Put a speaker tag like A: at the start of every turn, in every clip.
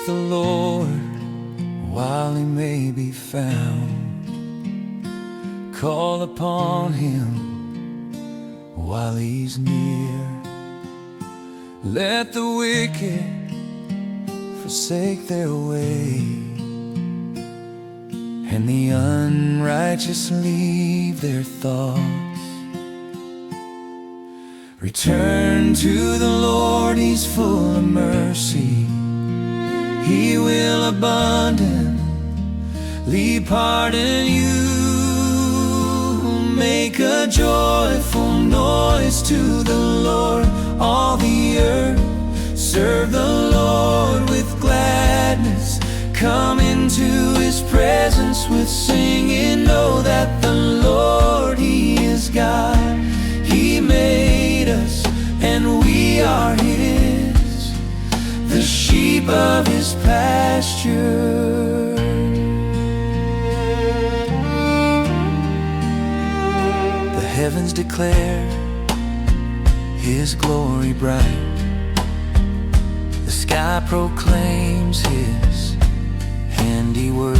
A: the Lord while he may be found. Call upon him while he's near. Let the wicked forsake their way, and the unrighteous leave their thoughts. Return to the Lord, he's full of mercy. He will abundantly pardon you. Make a joyful noise to the Lord, all the earth. Serve the Lord with gladness. Come into his presence with singing. Know that the Lord, he is God. He made us and we are his, the sheep of his pasture. The heavens declare his glory bright. The sky proclaims his handiwork.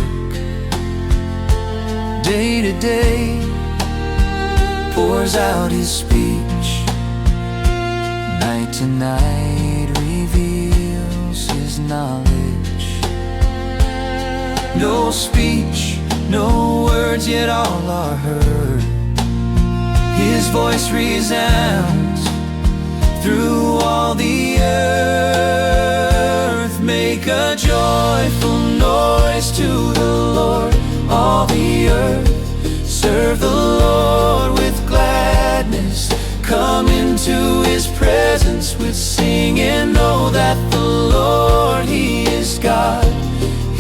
A: Day to day pours out his speech. Night to night reveals his knowledge. No speech, no words, yet all are heard. His voice resounds through all the earth. Make a joyful noise to the Lord, all the earth. Serve the Lord with gladness. Come into his presence with singing. Know that the Lord, he is God.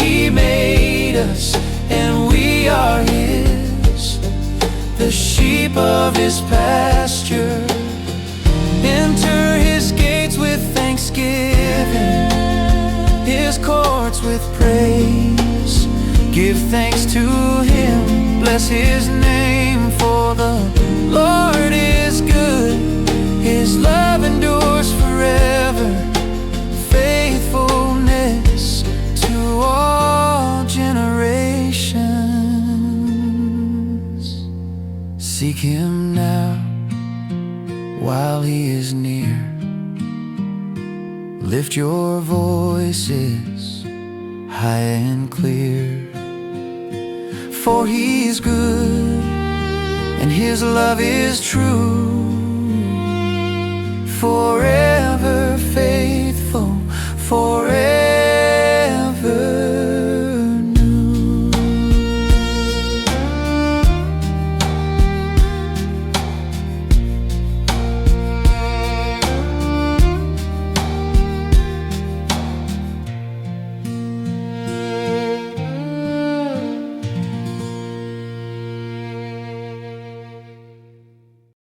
A: He made us and we are his, the sheep of his pasture. Enter his gates with thanksgiving, his courts with praise. Give thanks to him, bless his name, for the Lord is good. His love endures forever, faithfulness to all generations. Seek him now while he is near. Lift your voices high and clear. For he is good and his love is true forever.